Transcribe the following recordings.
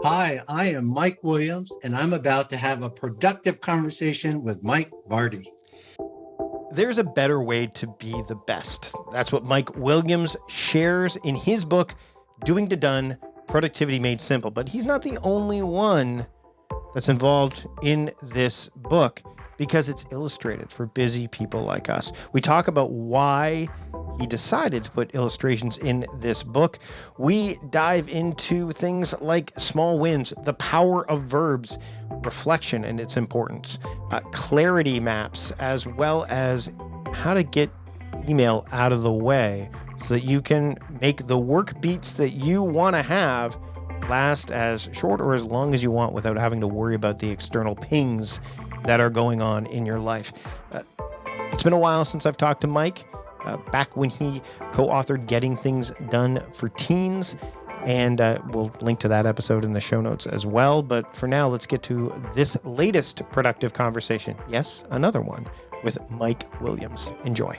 Hi, I am Mike Williams, and I'm about to have a productive conversation with Mike Vardy. There's a better way to be the best. That's what Mike Williams shares in his book, Doing to Done, Productivity Made Simple. But he's not the only one that's involved in this book because it's illustrated for busy people like us. We talk about why he decided to put illustrations in this book. We dive into things like small wins, the power of verbs, reflection and its importance, clarity maps, as well as how to get email out of the way so that you can make the work beats that you want to have last as short or as long as you want without having to worry about the external pings that are going on in your life. It's been a while since I've talked to Mike, back when he co-authored Getting Things Done for Teens, and we'll link to that episode in the show notes as well. But for now, let's get to this latest productive conversation. Yes, another one with Mike Williams. Enjoy.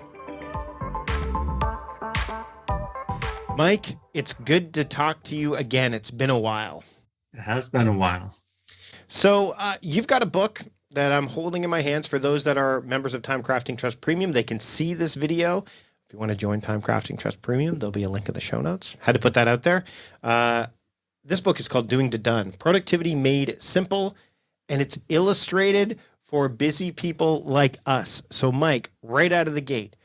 Mike, it's good to talk to you again. It's been a while. It has been a while. So you've got a book that I'm holding in my hands. For those that are members of TimeCrafting Trust Premium, they can see this video. If you want to join TimeCrafting Trust Premium, there'll be a link in the show notes. Had to put that out there. This book is called Doing to Done, Productivity Made Simple, and it's illustrated for busy people like us. So Mike, right out of the gate,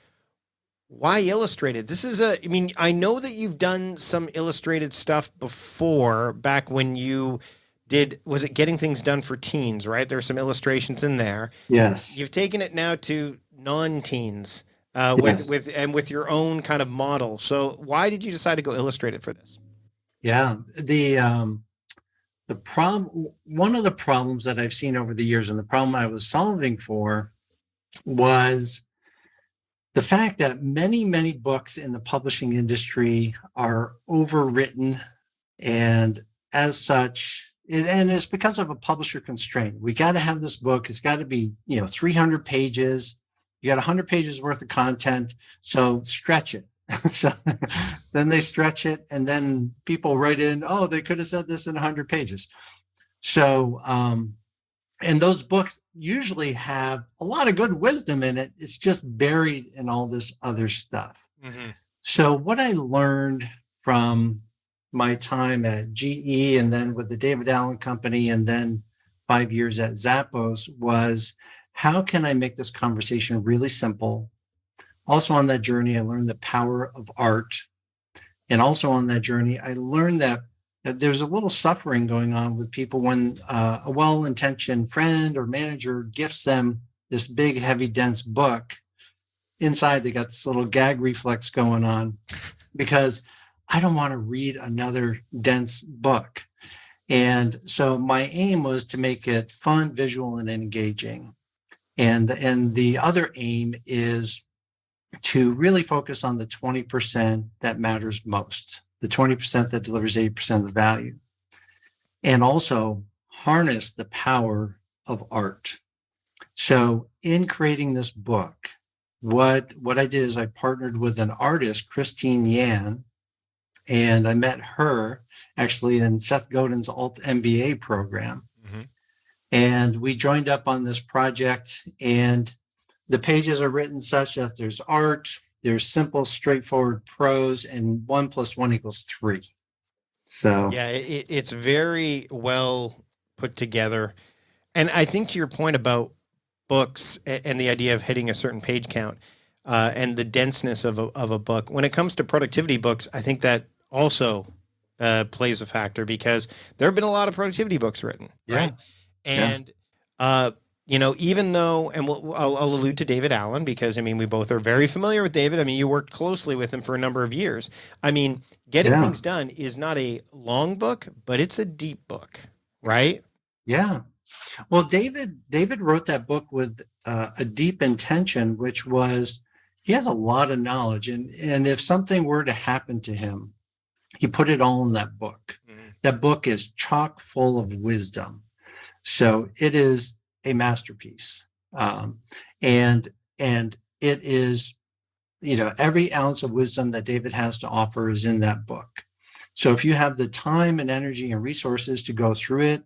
why illustrated? This is I know that you've done some illustrated stuff before, back when you was it Getting Things Done for Teens, right? There's some illustrations in there. Yes. You've taken it now to non-teens Yes. with your own kind of model. So why did you decide to go illustrated for this? Yeah. The problem, one of the problems that I've seen over the years, and the problem I was solving for, was the fact that many books in the publishing industry are overwritten, and as such, and it's because of a publisher constraint. We got to have this book. It's got to be, 300 pages. You got 100 pages worth of content. So stretch it. So then they stretch it, and then people write in, oh, they could have said this in 100 pages. So, and those books usually have a lot of good wisdom in it. It's just buried in all this other stuff. Mm-hmm. So what I learned from my time at GE, and then with the David Allen Company, and then 5 years at Zappos, was how can I make this conversation really simple? Also on that journey, I learned the power of art. And also on that journey, I learned that there's a little suffering going on with people when a well-intentioned friend or manager gifts them this big, heavy, dense book. Inside, they got this little gag reflex going on because I don't want to read another dense book. And so my aim was to make it fun, visual, and engaging. And the other aim is to really focus on the 20% that matters most, the 20% that delivers 80% of the value, and also harness the power of art. So in creating this book, what I did is I partnered with an artist, Christine Yan, and I met her actually in Seth Godin's Alt MBA program. Mm-hmm. And we joined up on this project, and the pages are written such that there's art, there's simple, straightforward prose, and 1 + 1 = 3. So yeah, it's very well put together. And I think to your point about books and the idea of hitting a certain page count and the denseness of a book, when it comes to productivity books, I think that also plays a factor, because there have been a lot of productivity books written, right? And even though, and I'll allude to David Allen, because we both are very familiar with David. You worked closely with him for a number of years. Getting Things Done is not a long book, but it's a deep book, right? Yeah. Well, David wrote that book with a deep intention, which was he has a lot of knowledge, and if something were to happen to him, he put it all in that book. Mm-hmm. That book is chock full of wisdom. So it is a masterpiece. And it is, every ounce of wisdom that David has to offer is in that book. So if you have the time and energy and resources to go through it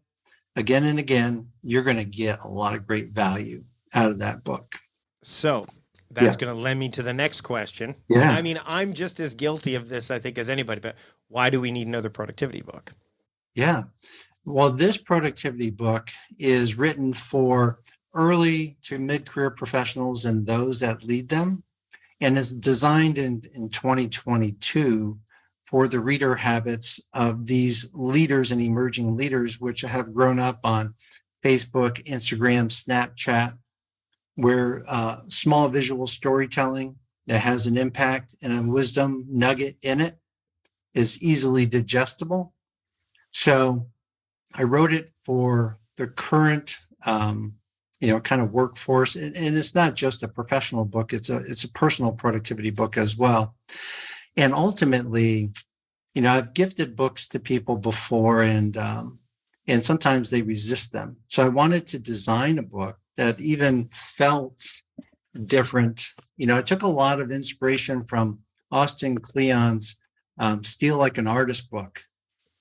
again and again, you're going to get a lot of great value out of that book. So that's going to lend me to the next question. Yeah. And I mean, I'm just as guilty of this, I think, as anybody, but why do we need another productivity book? Yeah. Well, this productivity book is written for early to mid-career professionals and those that lead them, and is designed in 2022 for the reader habits of these leaders and emerging leaders, which have grown up on Facebook, Instagram, Snapchat, where small visual storytelling that has an impact and a wisdom nugget in it is easily digestible. So I wrote it for the current, kind of workforce, and it's not just a professional book; it's a personal productivity book as well. And ultimately, I've gifted books to people before, and sometimes they resist them. So I wanted to design a book that even felt different. I took a lot of inspiration from Austin Kleon's "Steal Like an Artist" book.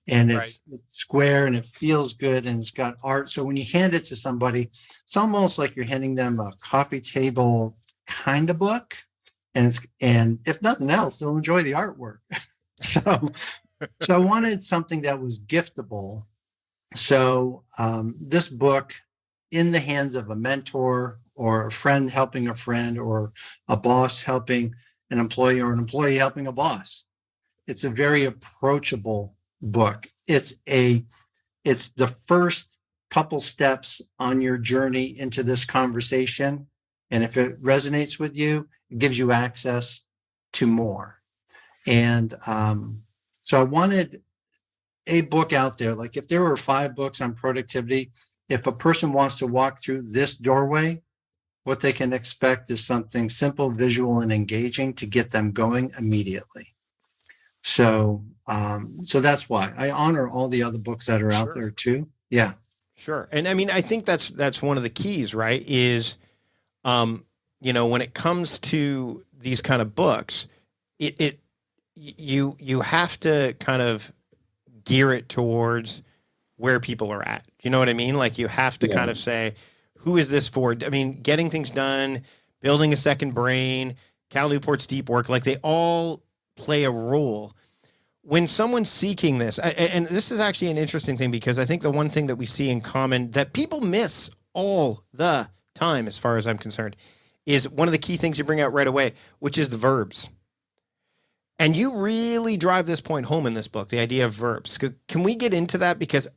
And it's square and it feels good and it's got art. So when you hand it to somebody, it's almost like you're handing them a coffee table kind of book. And if nothing else, they'll enjoy the artwork. So I wanted something that was giftable. So this book, in the hands of a mentor or a friend helping a friend, or a boss helping an employee, or an employee helping a boss, it's a very approachable book. It's the first couple steps on your journey into this conversation. And if it resonates with you, it gives you access to more. And so I wanted a book out there. Like if there were 5 books on productivity, if a person wants to walk through this doorway, what they can expect is something simple, visual, and engaging to get them going immediately. So that's why I honor all the other books that are out there too. Yeah. Sure. And I mean, I think that's one of the keys, right? Is, when it comes to these kind of books, you have to kind of gear it towards where people are at. You know what I mean? Like you have to kind of say, who is this for? I mean, getting things done, building a second brain, Cal Newport's deep work, like they all play a role. When someone's seeking this, and this is actually an interesting thing, because I think the one thing that we see in common that people miss all the time, as far as I'm concerned, is one of the key things you bring out right away, which is the verbs. And you really drive this point home in this book, the idea of verbs. Can we get into that? Because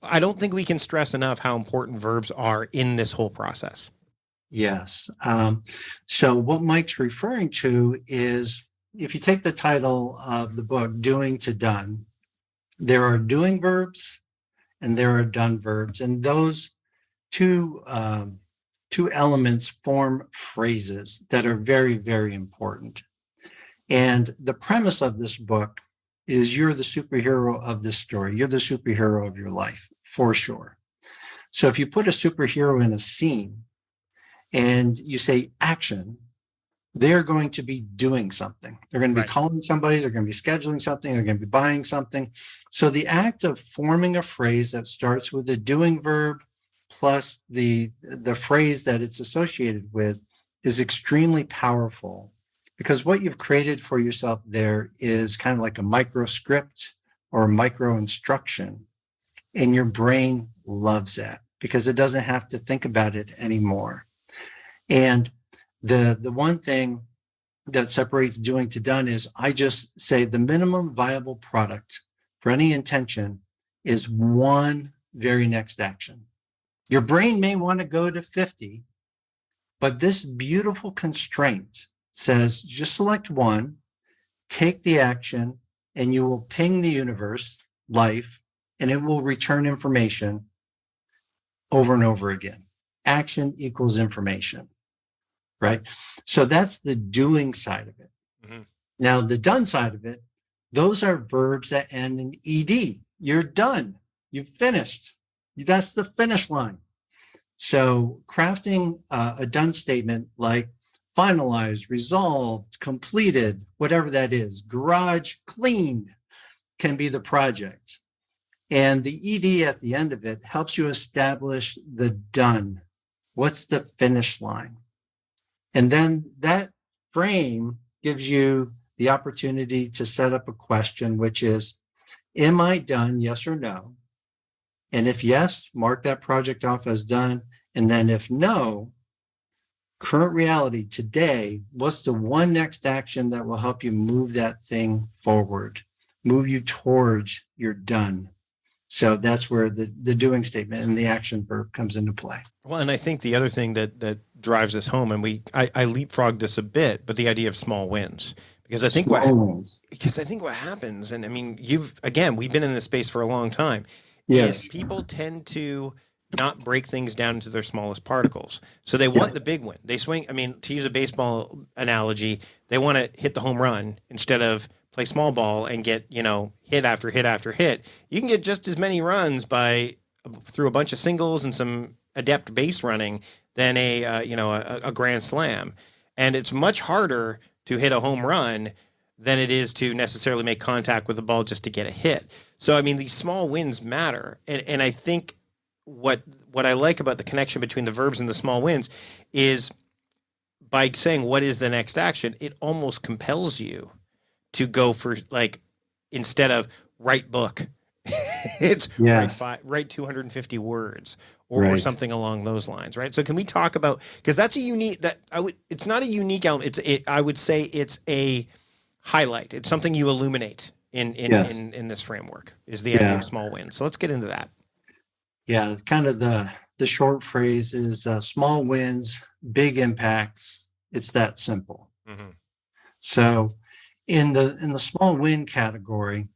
I don't think we can stress enough how important verbs are in this whole process. Yes. So what Mike's referring to is, if you take the title of the book, Doing to Done, there are doing verbs and there are done verbs. And those two elements form phrases that are very, very important. And the premise of this book is you're the superhero of this story. You're the superhero of your life, for sure. So if you put a superhero in a scene and you say action, they're going to be doing something. They're going to be calling somebody. They're going to be scheduling something. They're going to be buying something. So the act of forming a phrase that starts with a doing verb plus the phrase that it's associated with is extremely powerful, because what you've created for yourself there is kind of like a micro script or a micro instruction. And your brain loves that because it doesn't have to think about it anymore. And the one thing that separates doing to done is I just say the minimum viable product for any intention is one very next action. Your brain may want to go to 50, but this beautiful constraint says just select one, take the action, and you will ping the universe, life, and it will return information over and over again. Action equals information. Right? So that's the doing side of it. Mm-hmm. Now, the done side of it, those are verbs that end in ed. You're done. You've finished. That's the finish line. So crafting a done statement like finalized, resolved, completed, whatever that is, garage cleaned, can be the project. And the ED at the end of it helps you establish the done. What's the finish line? And then that frame gives you the opportunity to set up a question, which is, am I done? Yes or no? And if yes, mark that project off as done. And then if no, current reality today, what's the one next action that will help you move that thing forward, move you towards your done? So that's where the doing statement and the action verb comes into play. Well, and I think the other thing that drives us home, and I leapfrogged this a bit, but the idea of small wins, because I think what happens, and I mean, we've been in this space for a long time, yes, is people tend to not break things down into their smallest particles. So they want the big win. They swing. I mean, to use a baseball analogy, they want to hit the home run instead of play small ball and get, hit after hit after hit. You can get just as many runs through a bunch of singles and some adept base running than a grand slam. And it's much harder to hit a home run than it is to necessarily make contact with the ball just to get a hit. So, I mean, these small wins matter. And I think what I like about the connection between the verbs and the small wins is by saying, what is the next action? It almost compels you to go for, like, instead of write book, it's write 250 words or something along those lines. Right. So can we talk about, because that's it's not a unique element. I would say it's a highlight. It's something you illuminate in this framework, is the idea of small wins. So let's get into that. Yeah. Kind of the short phrase is small wins, big impacts. It's that simple. Mm-hmm. So in the small win category,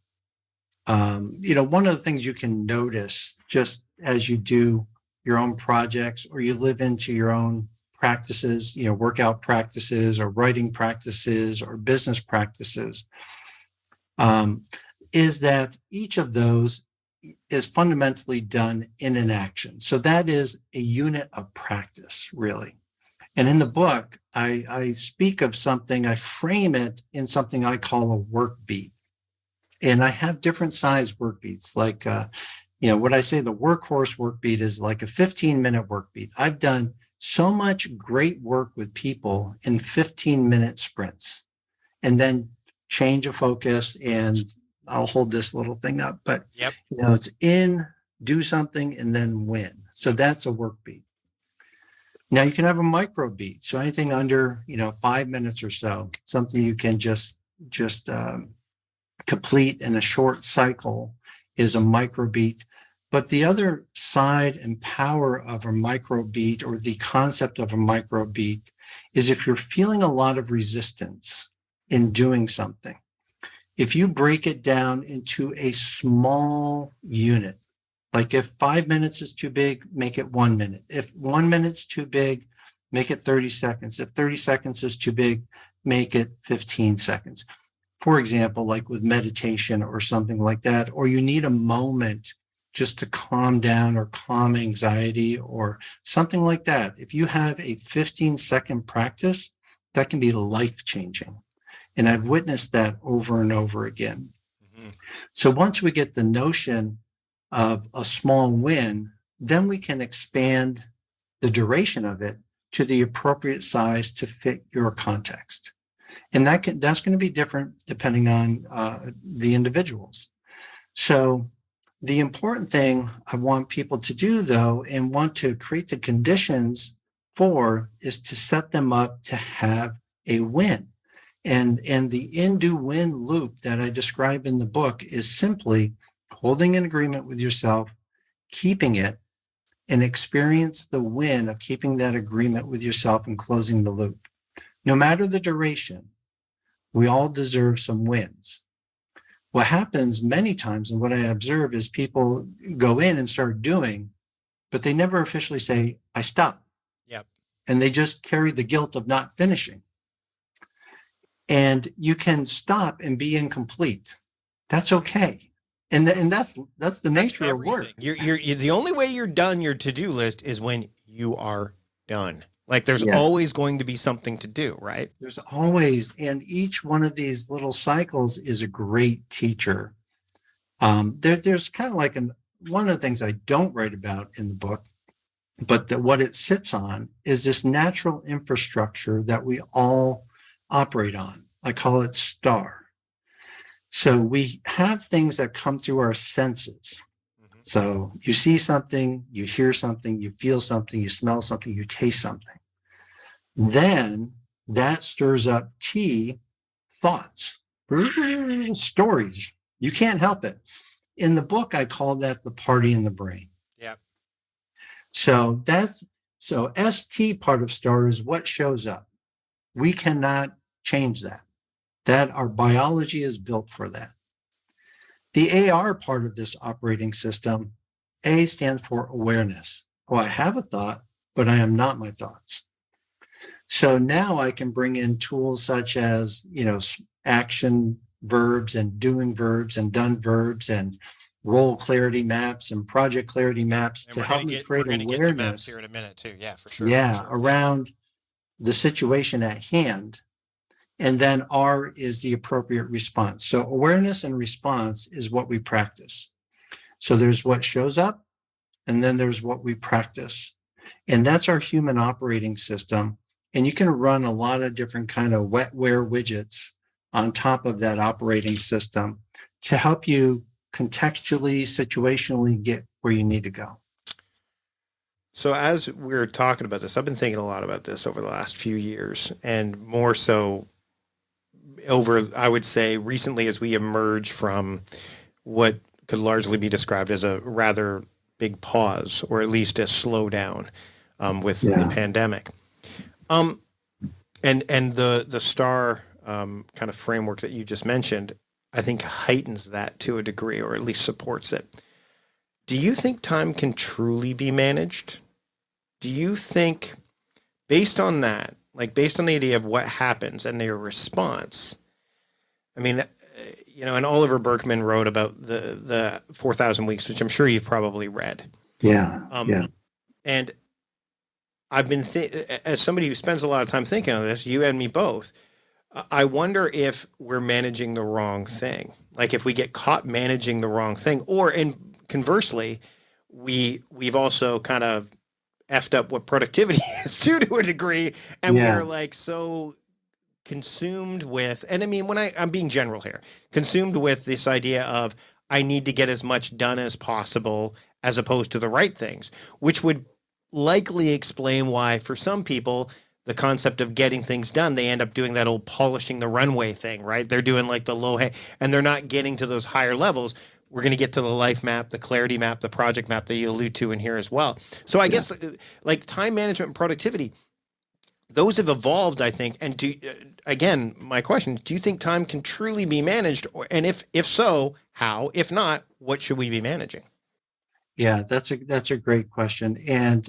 one of the things you can notice just as you do your own projects or you live into your own practices, workout practices or writing practices or business practices, is that each of those is fundamentally done in an action. So that is a unit of practice, really. And in the book, I speak of something, I frame it in something I call a work beat. And I have different size work beats. Like, what I say, the workhorse work beat is like a 15-minute work beat. I've done so much great work with people in 15-minute sprints, and then change of focus. And I'll hold this little thing up, but it's do something and then win. So that's a work beat. Now you can have a micro beat. So anything under, 5 minutes or so, something you can just complete in a short cycle is a micro beat. But the other side and power of a micro beat, or the concept of a micro beat, is if you're feeling a lot of resistance in doing something, if you break it down into a small unit, like if 5 minutes is too big, make it 1 minute. If 1 minute's too big, make it 30 seconds. If 30 seconds is too big, make it 15 seconds. For example, like with meditation or something like that, or you need a moment just to calm down or calm anxiety or something like that. If you have a 15-second practice, that can be life-changing. And I've witnessed that over and over again. Mm-hmm. So once we get the notion of a small win, then we can expand the duration of it to the appropriate size to fit your context. And that's going to be different depending on the individuals. So the important thing I want people to do, though, and want to create the conditions for, is to set them up to have a win. And the in-do-win loop that I describe in the book is simply holding an agreement with yourself, keeping it, and experience the win of keeping that agreement with yourself and closing the loop. No matter the duration, we all deserve some wins. What happens many times, and what I observe, is people go in and start doing, but they never officially say, I stop. Yep. And they just carry the guilt of not finishing. And you can stop and be incomplete. That's okay. And that's the nature of work. You're the only way you're done your to-do list is when you are done. Like there's always going to be something to do, right? There's always, and each one of these little cycles is a great teacher. There's kind of like one of the things I don't write about in the book, but what it sits on is this natural infrastructure that we all operate on. I call it STAR. So we have things that come through our senses. So you see something, you hear something, you feel something, you smell something, you taste something. Then that stirs up T, thoughts, stories. You can't help it. In the book, I call that the party in the brain. Yeah. So ST part of STAR is what shows up. We cannot change that. That our biology is built for that. The AR part of this operating system, A stands for awareness. Oh, I have a thought, but I am not my thoughts. So now I can bring in tools such as, action verbs and doing verbs and done verbs and role clarity maps and project clarity maps to help me create awareness. We're going to get the maps here in a minute too. Yeah, for sure. Yeah, for sure. Around the situation at hand. And then R is the appropriate response. So awareness and response is what we practice. So there's what shows up, and then there's what we practice. And that's our human operating system. And you can run a lot of different kind of wetware widgets on top of that operating system to help you contextually, situationally get where you need to go. So as we're talking about this, I've been thinking a lot about this over the last few years, and more so over, I would say, recently as we emerge from what could largely be described as a rather big pause, or at least a slowdown with the pandemic. And the STAR kind of framework that you just mentioned, I think heightens that to a degree, or at least supports it. Do you think time can truly be managed? Do you think, based on that, like based on the idea of what happens and their response, I mean, and Oliver Berkman wrote about the 4,000 weeks, which I'm sure you've probably read. Yeah. And I've been, as somebody who spends a lot of time thinking on this, you and me both, I wonder if we're managing the wrong thing. Like if we get caught managing the wrong thing, or, and conversely, we've also kind of effed up what productivity is too, to a degree. And we're like so consumed with, and I mean, when I'm being general here, consumed with this idea of I need to get as much done as possible as opposed to the right things, which would likely explain why for some people, the concept of getting things done, they end up doing that old polishing the runway thing, right? They're doing like the low hang, and they're not getting to those higher levels. We're going to get to the life map, the clarity map, the project map that you allude to in here as well. So I guess like time management and productivity, those have evolved, I think. And again, my question, do you think time can truly be managed? And if so, how? If not, what should we be managing? Yeah, that's a great question. And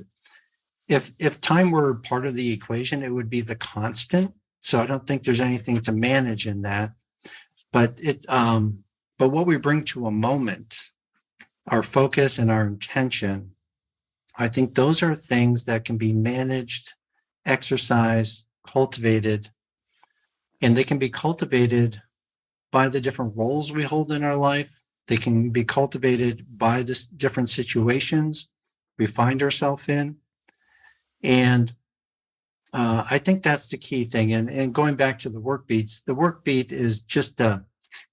if time were part of the equation, it would be the constant. So I don't think there's anything to manage in that. But but what we bring to a moment, our focus and our intention, I think those are things that can be managed, exercised, cultivated, and they can be cultivated by the different roles we hold in our life. They can be cultivated by the different situations we find ourselves in. And I think that's the key thing. And going back to the work beats, the work beat is just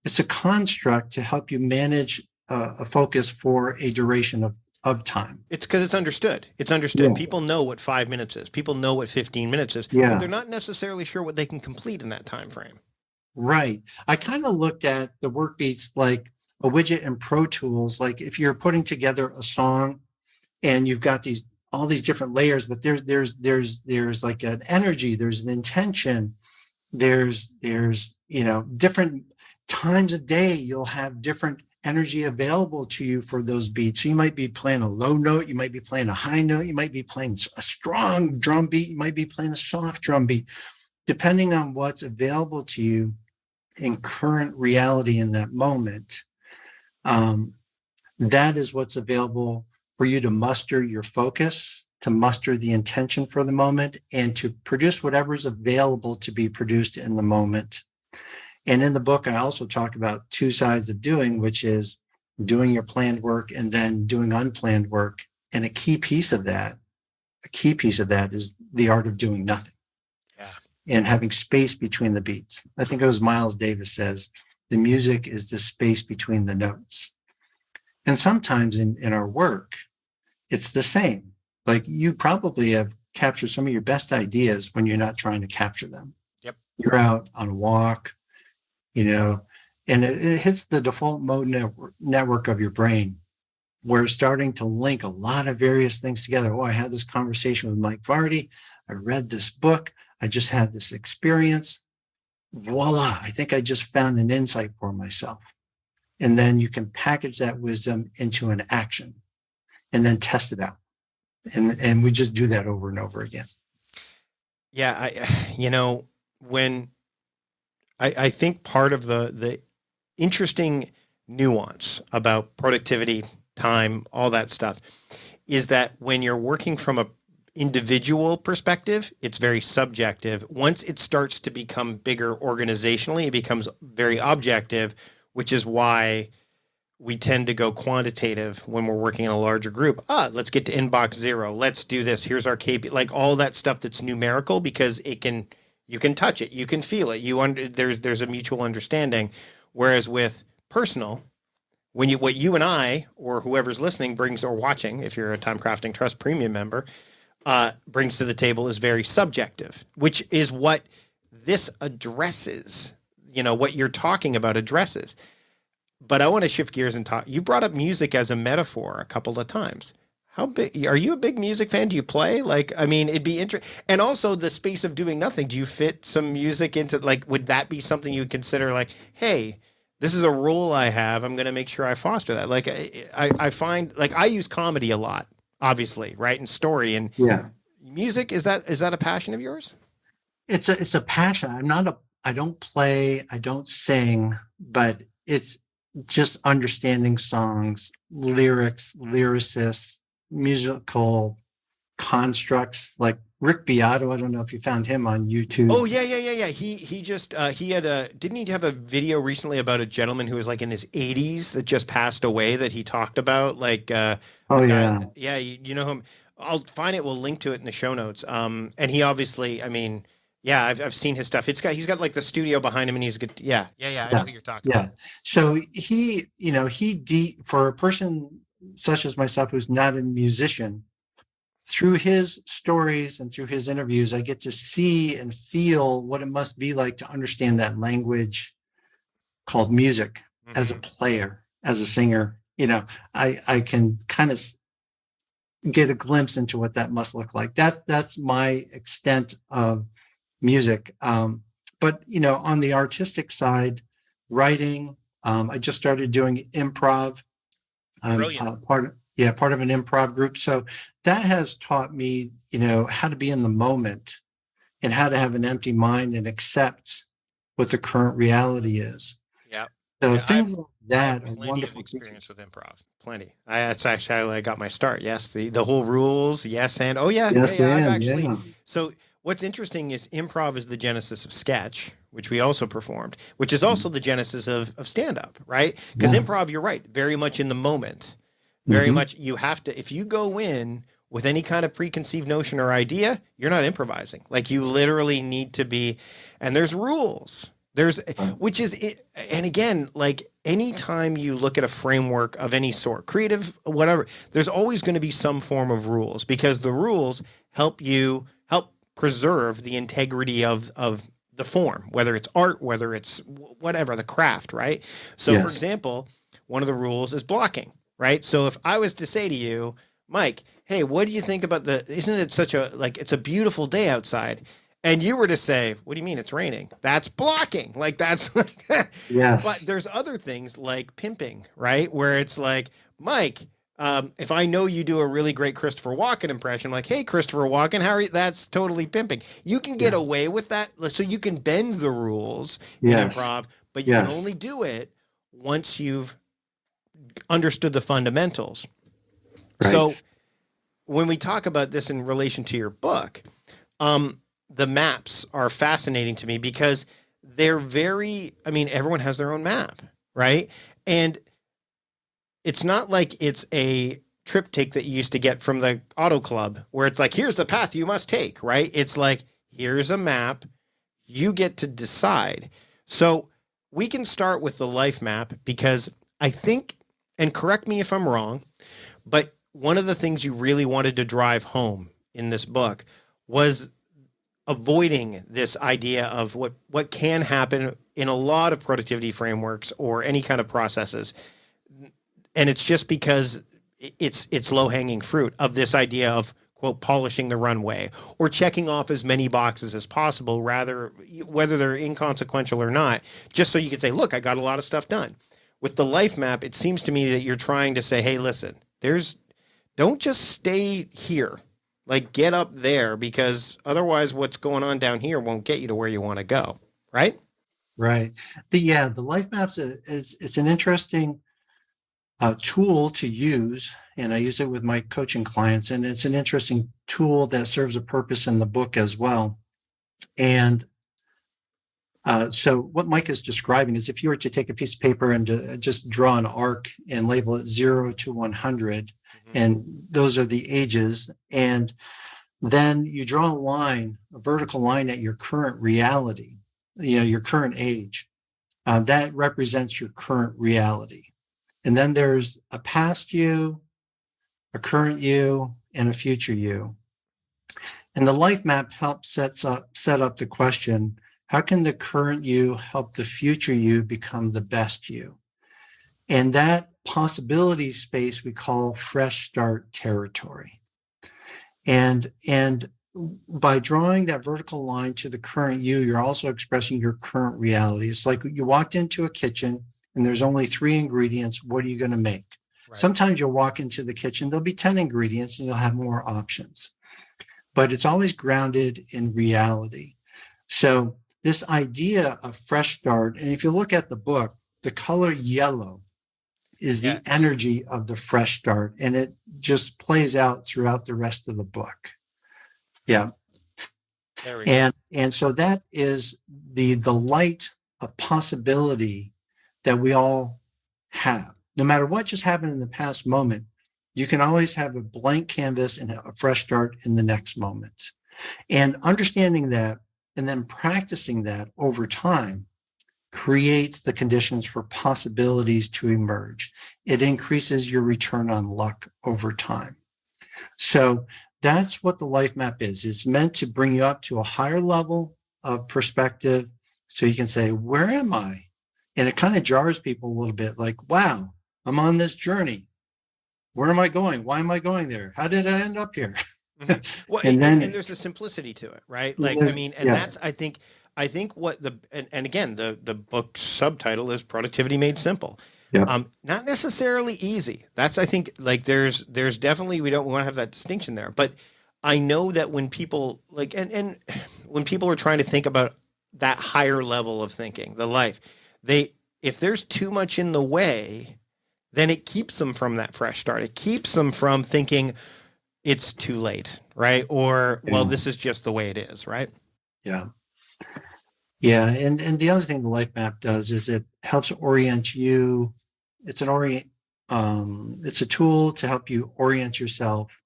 it's a construct to help you manage a focus for a duration of time. It's because it's understood. It's understood. Yeah. People know what 5 minutes is. People know what 15 minutes is. Yeah. But they're not necessarily sure what they can complete in that time frame. Right. I kind of looked at the work beats like a widget in Pro Tools. Like if you're putting together a song and you've got all these different layers, but there's like an energy, there's an intention, there's different times a day you'll have different energy available to you for those beats. So you might be playing a low note, you might be playing a high note, you might be playing a strong drum beat, you might be playing a soft drum beat, depending on what's available to you in current reality in that moment. That is what's available for you to muster your focus, to muster the intention for the moment, and to produce whatever's available to be produced in the moment. And in the book, I also talk about two sides of doing, which is doing your planned work, and then doing unplanned work. And a key piece of that is the art of doing nothing. Yeah. And having space between the beats. I think it was Miles Davis says, the music is the space between the notes. And sometimes in our work, it's the same. Like you probably have captured some of your best ideas when you're not trying to capture them. Yep. You're out on a walk, and it hits the default mode network of your brain. We're starting to link a lot of various things together. Oh, I had this conversation with Mike Vardy. I read this book. I just had this experience. Voila, I think I just found an insight for myself. And then you can package that wisdom into an action and then test it out. And we just do that over and over again. Yeah. I think part of the interesting nuance about productivity, time, all that stuff is that when you're working from a individual perspective, it's very subjective. Once it starts to become bigger organizationally, it becomes very objective, which is why we tend to go quantitative when we're working in a larger group. Let's get to inbox 0. Let's do this. Here's our KPI, like all that stuff that's numerical, because you can touch it, you can feel it. There's a mutual understanding. Whereas with personal, what you and I, or whoever's listening brings or watching, if you're a TimeCrafting Trust premium member, brings to the table is very subjective, which is what this addresses, what you're talking about addresses. But I want to shift gears and talk. You brought up music as a metaphor a couple of times. How big are you a big music fan? Do you play? It'd be interesting. And also the space of doing nothing. Do you fit some music into, would that be something you would consider hey, this is a role I have. I'm going to make sure I foster that. I find I use comedy a lot, obviously, right? And story and music. Is that a passion of yours? It's a passion. I don't play, I don't sing, but it's just understanding songs, lyrics, lyricists, musical constructs, like Rick Beato. I don't know if you found him on YouTube. Oh yeah. He just didn't he have a video recently about a gentleman who was in his 80s that just passed away that he talked about yeah, you know him. I'll find it. We'll link to it in the show notes. And he obviously, yeah, I've seen his stuff. He's got the studio behind him, and he's good. Yeah. I know who you're talking about. So for a person such as myself who's not a musician, through his stories and through his interviews, I get to see and feel what it must be like to understand that language called music as a player, as a singer. I can kind of get a glimpse into what that must look like. That's my extent of music. But on the artistic side, writing, I just started doing improv. Brilliant. Part of an improv group. So that has taught me, how to be in the moment and how to have an empty mind and accept what the current reality is. Yeah. So things like that are plenty wonderful. Of experience with improv. Plenty. That's actually how I got my start. Yes. The whole rules. Yes. And So what's interesting is improv is the genesis of sketch, which we also performed, which is also the genesis of stand-up, right? Because improv, you're right, very much in the moment. Very much you have to, if you go in with any kind of preconceived notion or idea, you're not improvising. You literally need to be, and there's rules. Which is it. And again, anytime you look at a framework of any sort, creative, whatever, there's always going to be some form of rules, because the rules help preserve the integrity of the form, whether it's art, whether it's whatever, the craft, right? So for example, one of the rules is blocking. Right. So if I was to say to you, Mike, hey, what do you think about isn't it such it's a beautiful day outside? And you were to say, what do you mean it's raining? That's blocking. That's yes. But there's other things like pimping, right? Where it's Mike, if I know you do a really great Christopher Walken impression, hey, Christopher Walken, how are you? That's totally pimping. You can get away with that. So you can bend the rules in improv, but you can only do it once you've understood the fundamentals. Right. So when we talk about this in relation to your book, the maps are fascinating to me because they're everyone has their own map, right? And it's not like it's a triptych that you used to get from the auto club where it's like, here's the path you must take, right? It's like, here's a map. You get to decide. So we can start with the life map because I think, and correct me if I'm wrong, but one of the things you really wanted to drive home in this book was avoiding this idea of what can happen in a lot of productivity frameworks or any kind of processes. And it's just because it's low-hanging fruit of this idea of, quote, polishing the runway or checking off as many boxes as possible, rather, whether they're inconsequential or not, just so you could say, look, I got a lot of stuff done. With the life map, it seems to me that you're trying to say, hey, listen, don't just stay here. Like, get up there, because otherwise what's going on down here won't get you to where you want to go, right? Right. The life maps it's an interesting tool to use, and I use it with my coaching clients, and it's an interesting tool that serves a purpose in the book as well. And so what Mike is describing is if you were to take a piece of paper and just draw an arc and label it 0 to 100, and those are the ages, and then you draw a vertical line at your current reality, your current age. That represents your current reality. And then there's a past you, a current you, and a future you. And the life map helps set up the question, how can the current you help the future you become the best you? And that possibility space we call fresh start territory. And by drawing that vertical line to the current you, you're also expressing your current reality. It's like you walked into a kitchen and there's only 3 ingredients. What are you going to make? Right. Sometimes you'll walk into the kitchen, there'll be 10 ingredients and you'll have more options. But it's always grounded in reality. So this idea of fresh start, and if you look at the book, the color yellow is the energy of the fresh start, and it just plays out throughout the rest of the book. Yeah. There we go. And so that is the light of possibility that we all have. No matter what just happened in the past moment, you can always have a blank canvas and a fresh start in the next moment. And understanding that and then practicing that over time creates the conditions for possibilities to emerge. It increases your return on luck over time. So that's what the life map is. It's meant to bring you up to a higher level of perspective so you can say, where am I? And it kind of jars people a little bit like, wow, I'm on this journey. Where am I going? Why am I going there? How did I end up here? Mm-hmm. Well, and there's a simplicity to it, right? Like, I mean, and that's, I think what and again, the book's subtitle is Productivity Made Simple. Yeah. Not necessarily easy. That's, I think, like there's definitely, we want to have that distinction there. But I know that when people like, and when people are trying to think about that higher level of thinking, the life, if there's too much in the way, then it keeps them from that fresh start. It keeps them from thinking it's too late, right? Or, well, this is just the way it is, right? Yeah. Yeah. And the other thing the life map does is it helps orient you. It's a tool to help you orient yourself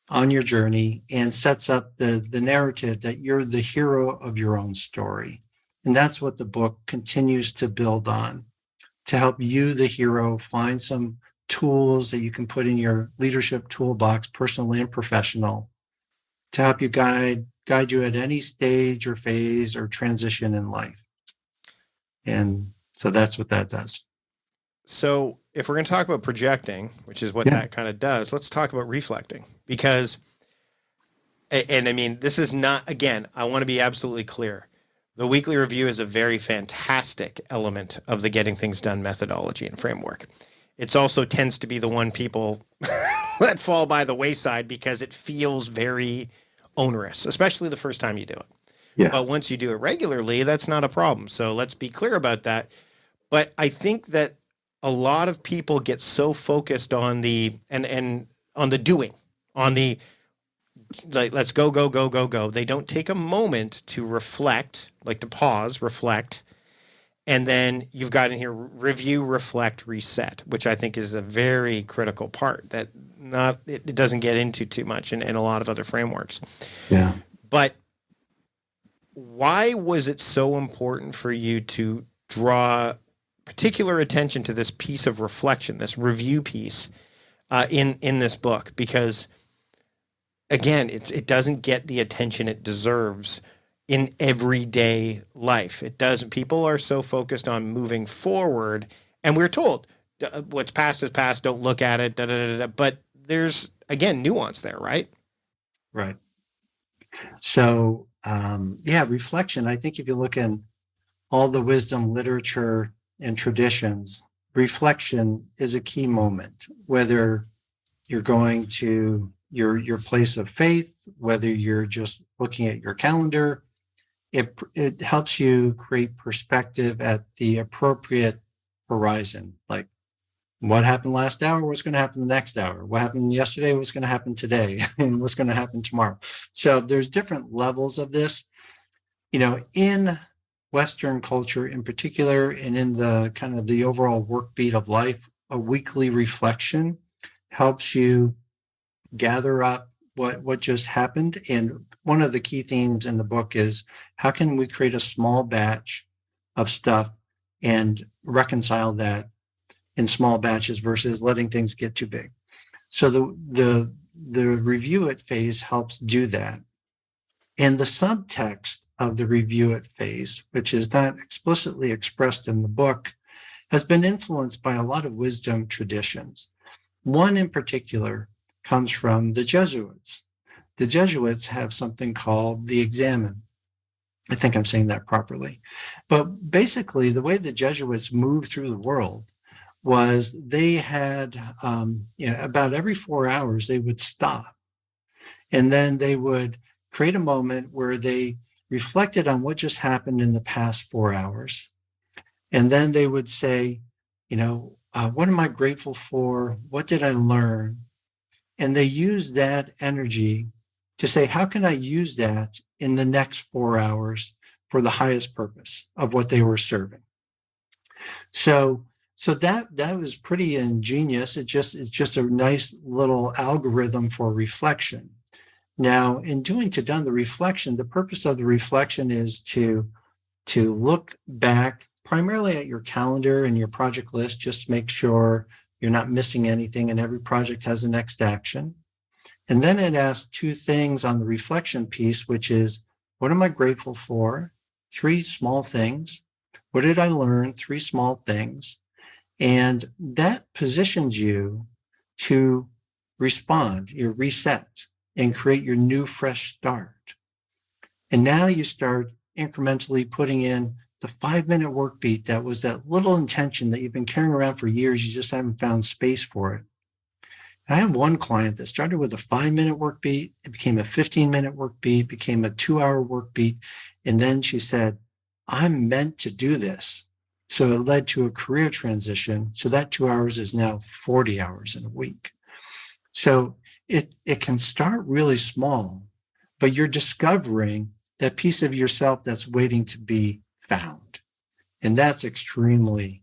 on your journey and sets up the narrative that you're the hero of your own story. And that's what the book continues to build on, to help you, the hero, find some tools that you can put in your leadership toolbox, personal and professional, to help you guide you at any stage or phase or transition in life. And so that's what that does. So if we're going to talk about projecting, which is what that kind of does, let's talk about reflecting, because, and I mean, this is not, again, I want to be absolutely clear. The weekly review is a very fantastic element of the Getting Things Done methodology and framework. It also tends to be the one people let fall by the wayside because it feels very onerous, especially the first time you do it. Yeah. But once you do it regularly, that's not a problem. So let's be clear about that. But I think that a lot of people get so focused on the and on the doing, on the like, let's go. They don't take a moment to reflect, like to pause, reflect, And then you've got in here review, reflect, reset, which I think is a very critical part that it doesn't get into too much in a lot of other frameworks. Yeah. But why was it so important for you to draw particular attention to this piece of reflection, this review piece in this book? Because again, it doesn't get the attention it deserves in everyday life. It doesn't. People are so focused on moving forward, and we're told what's past is past. Don't look at it. Da, da, da, da. But there's again nuance there, right? Right. So, reflection. I think if you look in all the wisdom literature and traditions, reflection is a key moment, whether you're going to your place of faith, whether you're just looking at your calendar. It helps you create perspective at the appropriate horizon. Like, what happened last hour? What's going to happen the next hour? What happened yesterday? What's going to happen today? And what's going to happen tomorrow? So there's different levels of this. In Western culture in particular, and in the kind of the overall work beat of life, a weekly reflection helps you gather up what just happened. And one of the key themes in the book is, how can we create a small batch of stuff and reconcile that in small batches versus letting things get too big? So the review it phase helps do that. And the subtext of the review it phase, which is not explicitly expressed in the book, has been influenced by a lot of wisdom traditions. One in particular comes from the Jesuits. The Jesuits have something called the Examen. I think I'm saying that properly. But basically, the way the Jesuits moved through the world was they had, about every 4 hours, they would stop. And then they would create a moment where they reflected on what just happened in the past 4 hours. And then they would say, what am I grateful for? What did I learn? And they used that energy to say, how can I use that in the next 4 hours for the highest purpose of what they were serving? So that was pretty ingenious. It's just a nice little algorithm for reflection. Now, in doing the reflection, the purpose of the reflection is to look back primarily at your calendar and your project list, just to make sure you're not missing anything and every project has a next action. And then it asks two things on the reflection piece, which is, what am I grateful for? 3 small things. What did I learn? 3 small things. And that positions you to respond, your reset, and create your new fresh start. And now you start incrementally putting in the 5-minute work beat that was that little intention that you've been carrying around for years. You just haven't found space for it. And I have one client that started with a 5-minute work beat. It became a 15-minute work beat, became a 2-hour work beat. And then she said, I'm meant to do this. So it led to a career transition. So that 2 hours is now 40 hours in a week. So it can start really small, but you're discovering that piece of yourself that's waiting to be found. And that's extremely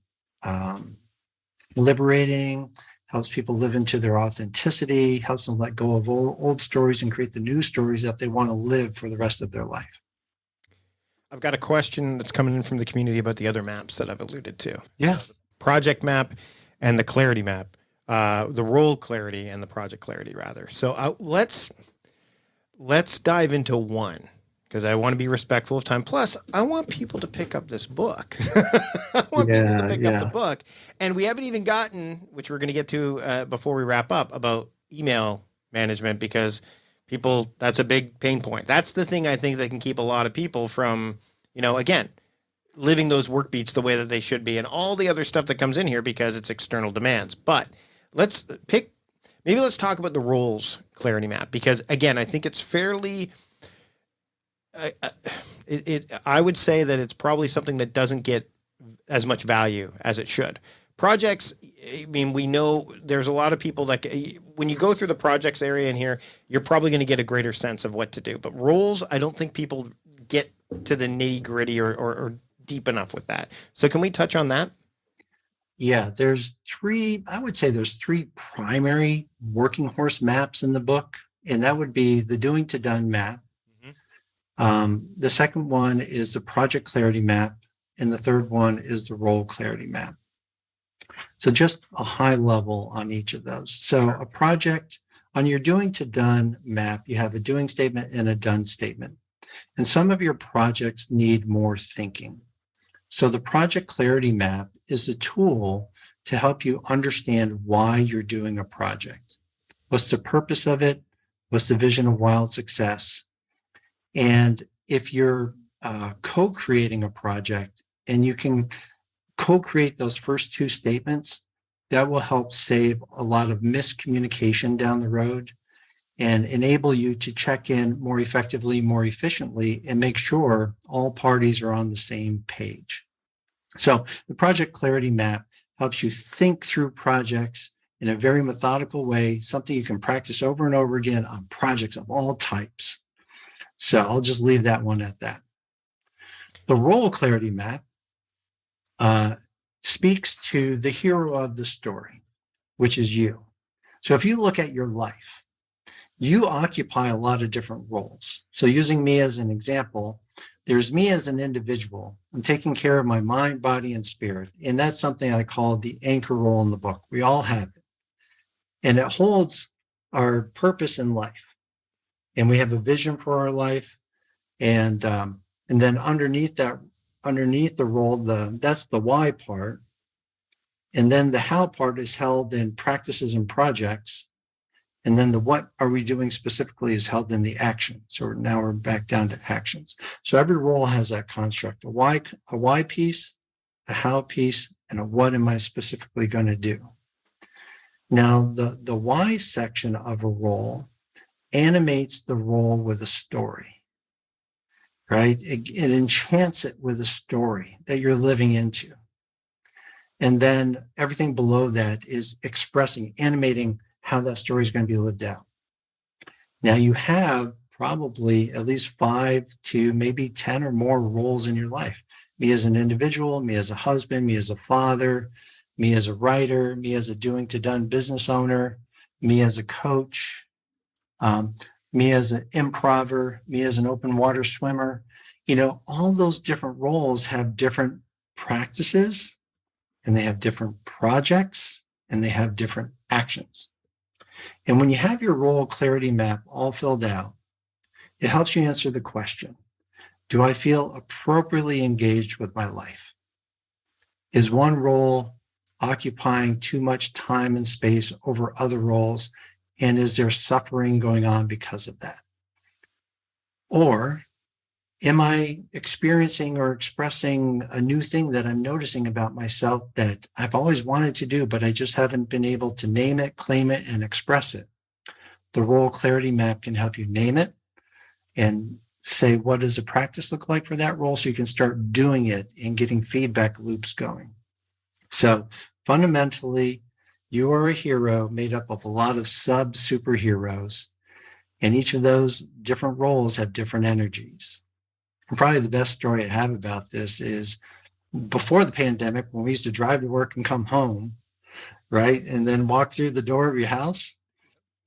liberating, helps people live into their authenticity, helps them let go of old stories and create the new stories that they want to live for the rest of their life. I've got a question that's coming in from the community about the other maps that I've alluded to. Yeah. So the project map and the clarity map, the role clarity and the project clarity, rather. So let's dive into one, because I want to be respectful of time. Plus, I want people to pick up this book. I want people to pick up the book. And we haven't even gotten, which we're going to get to before we wrap up, about email management, because people, that's a big pain point. That's the thing I think that can keep a lot of people from, again, living those work beats the way that they should be, and all the other stuff that comes in here because it's external demands. But let's talk about the roles clarity map, because again, I think it's fairly, I would say that it's probably something that doesn't get as much value as it should. Projects, I mean, we know there's a lot of people that when you go through the projects area in here, you're probably going to get a greater sense of what to do. But roles, I don't think people get to the nitty gritty or deep enough with that. So can we touch on that? Yeah, I would say there's three primary working horse maps in the book, and that would be the doing to done map. The second one is the project clarity map, and the third one is the role clarity map. So just a high level on each of those. So Sure. a project on your doing to done map, you have a doing statement and a done statement. And some of your projects need more thinking. So the project clarity map is a tool to help you understand why you're doing a project. What's the purpose of it? What's the vision of wild success? And if you're co-creating a project and you can co-create those first two statements, that will help save a lot of miscommunication down the road and enable you to check in more effectively, more efficiently, and make sure all parties are on the same page. So the project clarity map helps you think through projects in a very methodical way, something you can practice over and over again on projects of all types. So I'll just leave that one at that. The role clarity map speaks to the hero of the story, which is you. So if you look at your life, you occupy a lot of different roles. So using me as an example, there's me as an individual. I'm taking care of my mind, body, and spirit. And that's something I call the anchor role in the book. We all have it. And it holds our purpose in life. And we have a vision for our life. And then underneath the role, that's the why part. And then the how part is held in practices and projects. And then the what are we doing specifically is held in the action. So now we're back down to actions. So every role has that construct, a why piece, a how piece, and a what am I specifically going to do. Now, the why section of a role animates the role with a story, right? It enchants it with a story that you're living into. And then everything below that is expressing, animating how that story is going to be lived out. Now you have probably at least 5 to maybe 10 or more roles in your life. Me as an individual, me as a husband, me as a father, me as a writer, me as a doing to done business owner, me as a coach, me as an improver, me as an open water swimmer. All those different roles have different practices, and they have different projects, and they have different actions. And when you have your role clarity map all filled out, it helps you answer the question, do I feel appropriately engaged with my life? Is one role occupying too much time and space over other roles? And is there suffering going on because of that? Or am I experiencing or expressing a new thing that I'm noticing about myself that I've always wanted to do, but I just haven't been able to name it, claim it, and express it? The role clarity map can help you name it and say, what does a practice look like for that role? So you can start doing it and getting feedback loops going. So fundamentally, you are a hero made up of a lot of sub-superheroes, and each of those different roles have different energies. And probably the best story I have about this is before the pandemic, when we used to drive to work and come home, right, and then walk through the door of your house,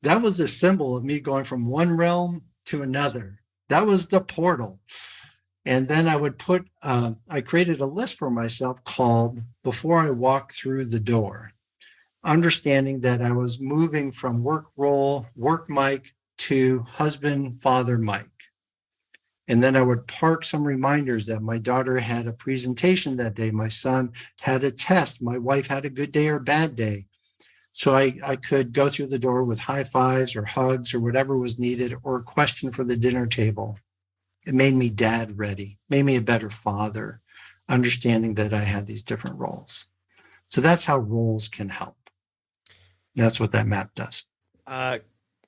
that was a symbol of me going from one realm to another. That was the portal. And then I would I created a list for myself called Before I Walk Through the Door, understanding that I was moving from work role, work Mike, to husband, father Mike. And then I would park some reminders that my daughter had a presentation that day, my son had a test, my wife had a good day or bad day. So I could go through the door with high fives or hugs or whatever was needed, or a question for the dinner table. It made me dad ready, made me a better father, understanding that I had these different roles. So that's how roles can help. That's what that map does. I'm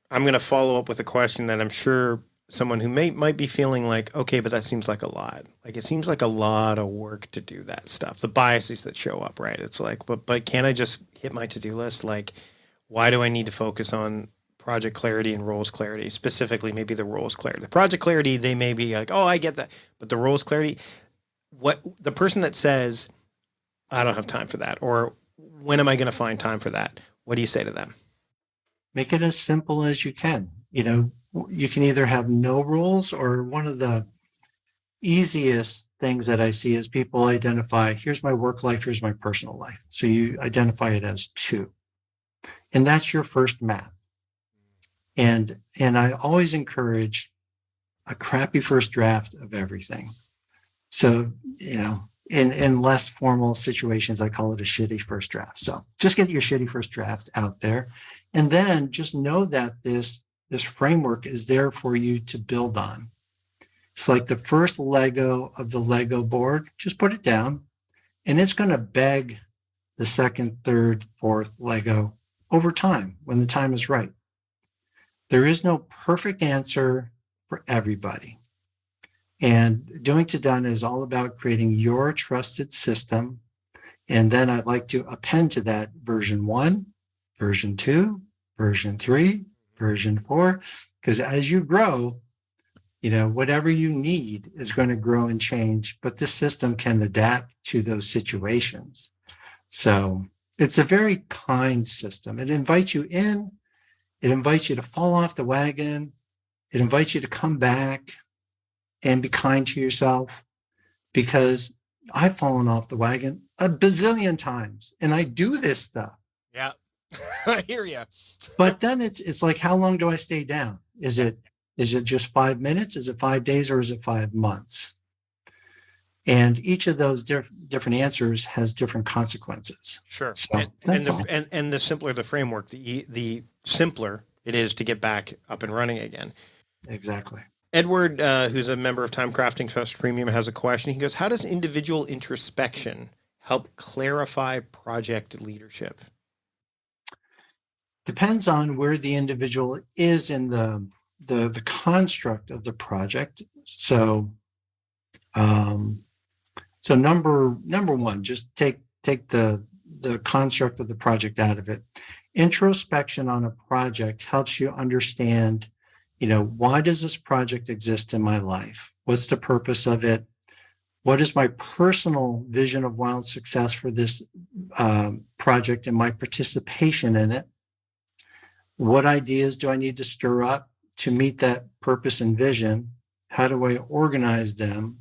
going to follow up with a question that I'm sure someone who might be feeling like, okay, but that seems like a lot. Like, it seems like a lot of work to do that stuff. The biases that show up, right? It's like, but can't I just hit my to-do list? Like, why do I need to focus on project clarity and roles clarity? Specifically, maybe the roles clarity. The project clarity, they may be like, oh, I get that. But the roles clarity, what the person that says, I don't have time for that, or when am I going to find time for that? What do you say to them? Make it as simple as you can. You can either have no rules, or one of the easiest things that I see is people identify, here's my work life, here's my personal life. So you identify it as two. And that's your first map. And I always encourage a crappy first draft of everything. So, in less formal situations, I call it a shitty first draft. So just get your shitty first draft out there. And then just know that this framework is there for you to build on. It's like the first Lego of the Lego board. Just put it down, and it's going to beg the second, third, fourth Lego over time when the time is right. There is no perfect answer for everybody. And Doing to Done is all about creating your trusted system. And then I'd like to append to that version 1, version 2, version 3, version 4, because as you grow, whatever you need is going to grow and change, but this system can adapt to those situations. So it's a very kind system. It invites you in. It invites you to fall off the wagon. It invites you to come back and be kind to yourself, because I've fallen off the wagon a bazillion times and I do this stuff. Yeah, I hear you. But then it's like, how long do I stay down? Is it just 5 minutes? Is it 5 days, or is it 5 months? And each of those different answers has different consequences. Sure. So and the simpler the framework, the simpler it is to get back up and running again. Exactly. Edward, who's a member of TimeCrafting Trust Premium, has a question. He goes, how does individual introspection help clarify project leadership? Depends on where the individual is in the construct of the project. So, number one, just take the construct of the project out of it. Introspection on a project helps you understand, why does this project exist in my life? What's the purpose of it? What is my personal vision of wild success for this project and my participation in it? What ideas do I need to stir up to meet that purpose and vision? How do I organize them?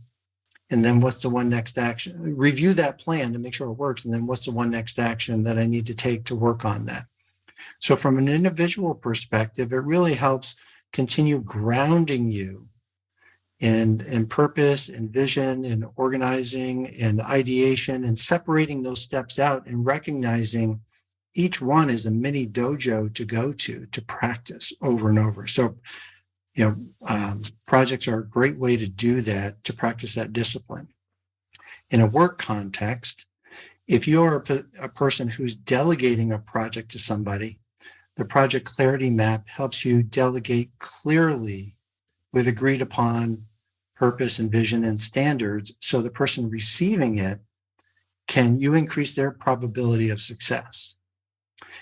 And then what's the one next action? Review that plan to make sure it works. And then what's the one next action that I need to take to work on that? So from an individual perspective, it really helps continue grounding you in purpose and vision and organizing and ideation, and separating those steps out and recognizing each one is a mini dojo to go to practice over and over. So, projects are a great way to do that, to practice that discipline. In a work context, if you're a person who's delegating a project to somebody, the project clarity map helps you delegate clearly with agreed upon purpose and vision and standards, so the person receiving it, you increase their probability of success.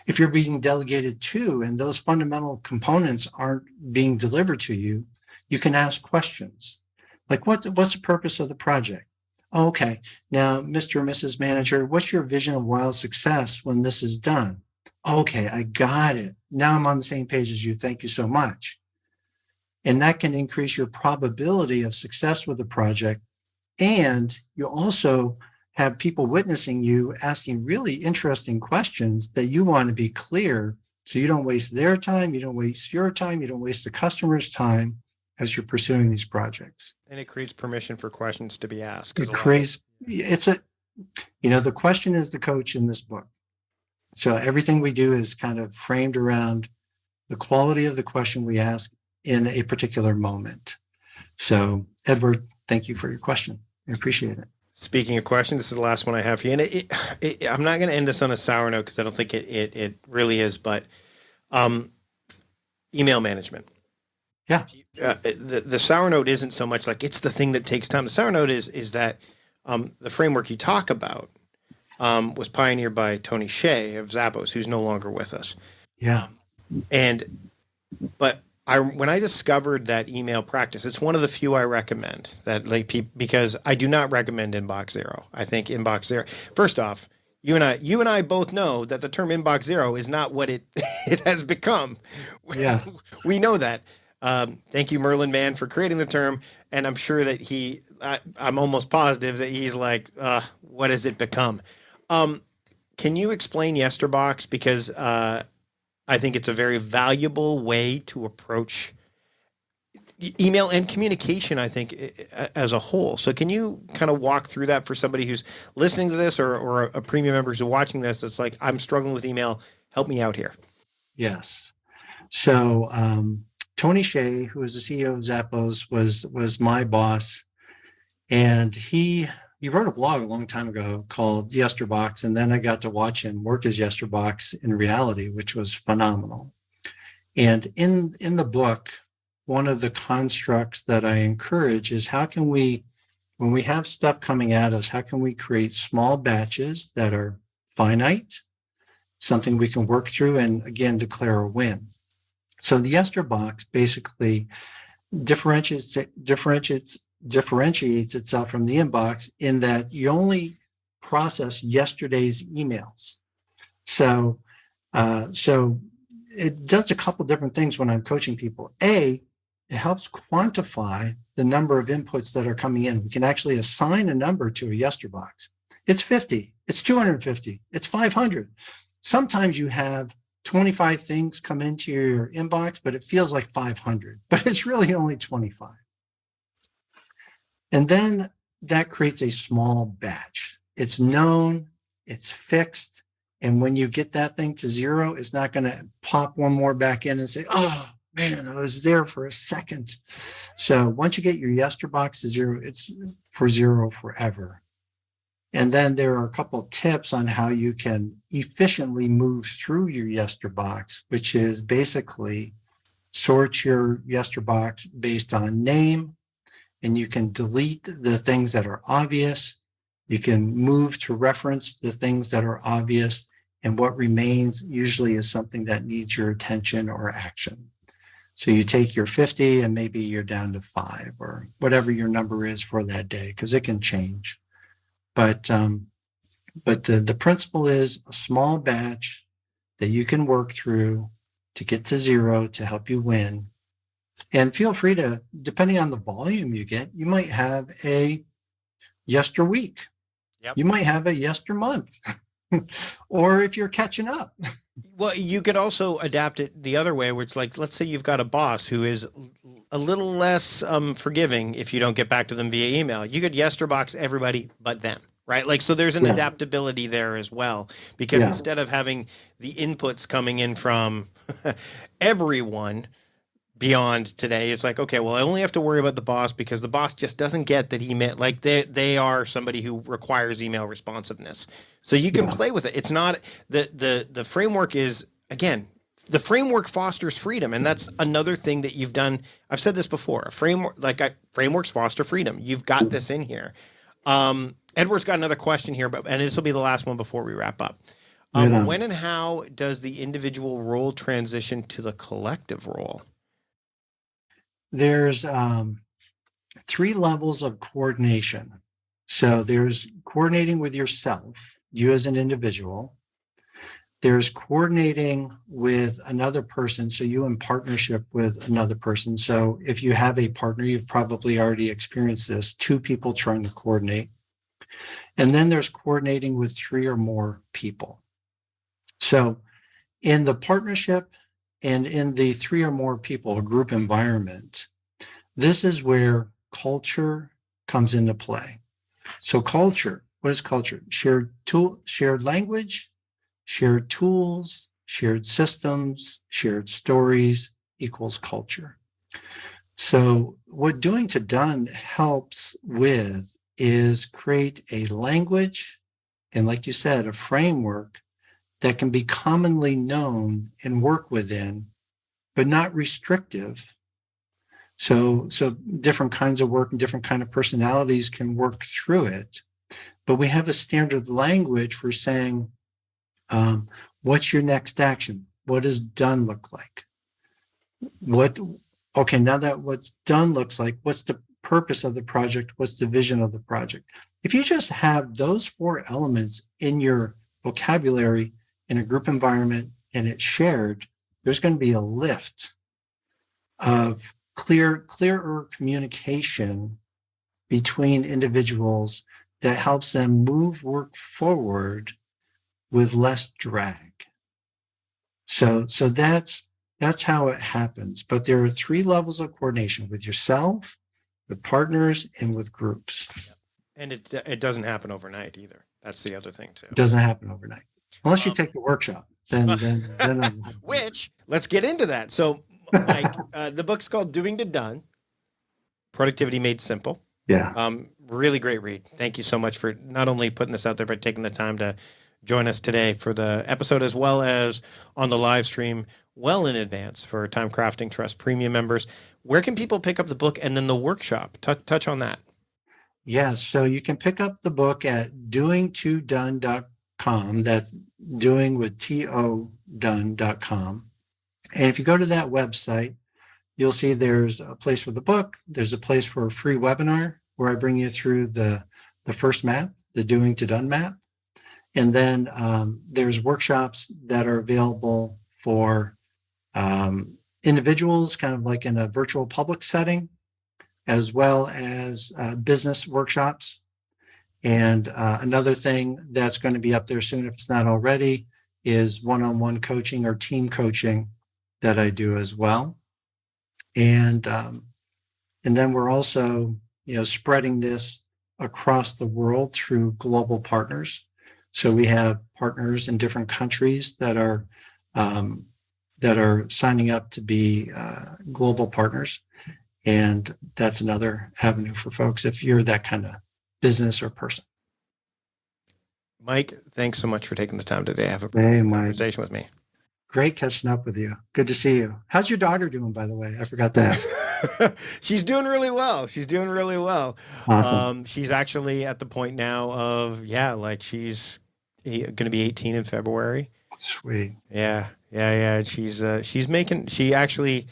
If you're being delegated to and those fundamental components aren't being delivered to you, you can ask questions like, what's the purpose of the project? Oh, okay, now, Mr. or Mrs. Manager, what's your vision of wild success when this is done? Okay, I got it. Now I'm on the same page as you. Thank you so much. And that can increase your probability of success with the project. And you also have people witnessing you asking really interesting questions that you want to be clear, so you don't waste their time, you don't waste your time, you don't waste the customer's time as you're pursuing these projects. And it creates permission for questions to be asked. The question is the coach in this book. So everything we do is kind of framed around the quality of the question we ask in a particular moment. So, Edward, thank you for your question. I appreciate it. Speaking of questions, this is the last one I have for you. And I'm not going to end this on a sour note, because I don't think it really is, but email management. Yeah. The sour note isn't so much like it's the thing that takes time. The sour note is that the framework you talk about was pioneered by Tony Hsieh of Zappos, who's no longer with us. Yeah. But when I discovered that email practice, it's one of the few I recommend that because I do not recommend inbox zero. I think inbox zero. First off, you and I both know that the term inbox zero is not what it it has become. Yeah. We know that. Thank you, Merlin Mann, for creating the term, and I'm sure that I'm almost positive that he's like, what has it become? Can you explain Yesterbox? Because I think it's a very valuable way to approach email and communication, I think, as a whole. So can you kind of walk through that for somebody who's listening to this or a premium member who's watching this? It's like, I'm struggling with email. Help me out here. Yes. So Tony Shea, who was the CEO of Zappos, was my boss, and he wrote a blog a long time ago called Yesterbox, and then I got to watch him work as Yesterbox in reality, which was phenomenal. And in the book, one of the constructs that I encourage is how can we, when we have stuff coming at us, how can we create small batches that are finite, something we can work through, and again, declare a win. So the Yesterbox basically differentiates itself from the inbox in that you only process yesterday's emails. So it does a couple different things when I'm coaching people. A, it helps quantify the number of inputs that are coming in. We can actually assign a number to a Yesterbox. It's 50, it's 250, it's 500. Sometimes you have 25 things come into your inbox, but it feels like 500, but it's really only 25. And then that creates a small batch. It's known, it's fixed. And when you get that thing to zero, it's not going to pop one more back in and say, oh man, I was there for a second. So once you get your Yesterbox to zero, it's for zero forever. And then there are a couple of tips on how you can efficiently move through your Yesterbox, which is basically sort your Yesterbox based on name, and you can delete the things that are obvious. You can move to reference the things that are obvious, and what remains usually is something that needs your attention or action. So you take your 50 and maybe you're down to 5 or whatever your number is for that day, because it can change. But the principle is a small batch that you can work through to get to zero to help you win. And feel free to, depending on the volume you get, you might have a yester week. Yep. You might have a yester month, or if you're catching up. Well, you could also adapt it the other way, where it's like, let's say you've got a boss who is a little less forgiving if you don't get back to them via email. You could Yesterbox everybody but them, right? Like, so there's an adaptability there as well, because instead of having the inputs coming in from everyone beyond today, it's like, okay, well, I only have to worry about the boss because the boss just doesn't get that email. Like they are somebody who requires email responsiveness. So you can play with it. It's not the framework is, again, the framework fosters freedom. And that's another thing that you've done. I've said this before, frameworks foster freedom. You've got this in here. Edward's got another question here, and this will be the last one before we wrap up. When and how does the individual role transition to the collective role? There's 3 levels of coordination. So there's coordinating with yourself, you as an individual. There's coordinating with another person, so you in partnership with another person. So if you have a partner, you've probably already experienced this, 2 people trying to coordinate. And then there's coordinating with 3 or more people. So in the partnership and in the 3 or more people, a group environment, this is where culture comes into play. So culture, what is culture? Shared language, shared tools, shared systems, shared stories equals culture. So what Doing to Done helps with is create a language, and like you said, a framework that can be commonly known and work within, but not restrictive. So different kinds of work and different kind of personalities can work through it. But we have a standard language for saying, what's your next action? What does done look like? Okay, now that what's done looks like, what's the purpose of the project? What's the vision of the project? If you just have those 4 elements in your vocabulary in a group environment and it's shared, there's going to be a lift of clearer communication between individuals that helps them move work forward with less drag. So that's how it happens. But there are 3 levels of coordination: with yourself, with partners, and with groups. And it doesn't happen overnight either. That's the other thing too. It doesn't happen overnight. Unless you take the workshop, then Which, let's get into that. So, Mike, the book's called Doing to Done, Productivity Made Simple. Yeah. Really great read. Thank you so much for not only putting this out there, but taking the time to join us today for the episode, as well as on the live stream well in advance for TimeCrafting Trust premium members. Where can people pick up the book and then the workshop? Touch on that. Yeah, so you can pick up the book at doingtodone.com. That's doing with TO done.com. And if you go to that website, you'll see there's a place for the book. There's a place for a free webinar where I bring you through the first map, the Doing to Done map. And then there's workshops that are available for individuals, kind of like in a virtual public setting, as well as business workshops. And another thing that's going to be up there soon, if it's not already, is one-on-one coaching or team coaching that I do as well. And then we're also, spreading this across the world through global partners. So we have partners in different countries that are signing up to be global partners. And that's another avenue for folks if you're that kind of business or person. Mike, thanks so much for taking the time today to have a conversation with me. Great catching up with you. Good to see you. How's your daughter doing, by the way? I forgot to ask. She's doing really well. Awesome. She's actually at the point now of, she's going to be 18 in February. Sweet. Yeah. She actually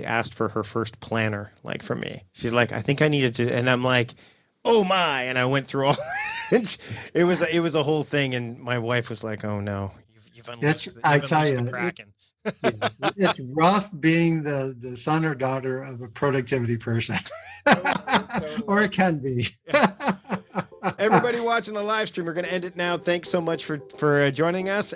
asked for her first planner, from me. She's like, I think I needed to, and I'm like, oh my. And I went through all, it was a whole thing. And my wife was like, oh no, you've unleashed the Kraken. It's rough being the son or daughter of a productivity person. Totally. Or it can be. Everybody watching the live stream, we're going to end it now. Thanks so much for joining us.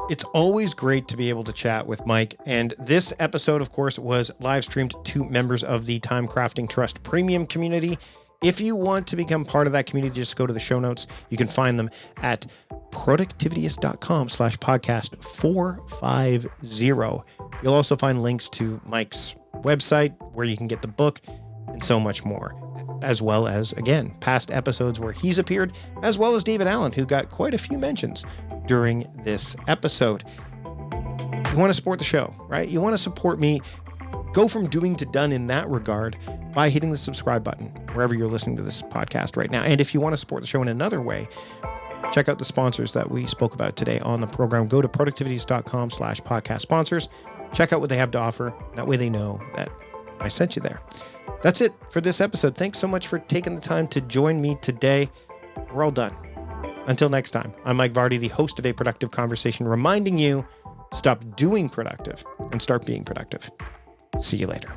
It's always great to be able to chat with Mike. And this episode, of course, was live streamed to members of the TimeCrafting Trust premium community. If you want to become part of that community, just go to the show notes. You can find them at productivityist.com/podcast 450. You'll also find links to Mike's website where you can get the book and so much more, as well as, again, past episodes where he's appeared, as well as David Allen, who got quite a few mentions during this episode. You want to support the show, right? You want to support me. Go from doing to done in that regard by hitting the subscribe button wherever you're listening to this podcast right now. And if you want to support the show in another way, check out the sponsors that we spoke about today on the program. Go to productivities.com/podcast sponsors. Check out what they have to offer. That way they know that I sent you there. That's it for this episode. Thanks so much for taking the time to join me today. We're all done. Until next time, I'm Mike Vardy, the host of A Productive Conversation, reminding you to stop doing productive and start being productive. See you later.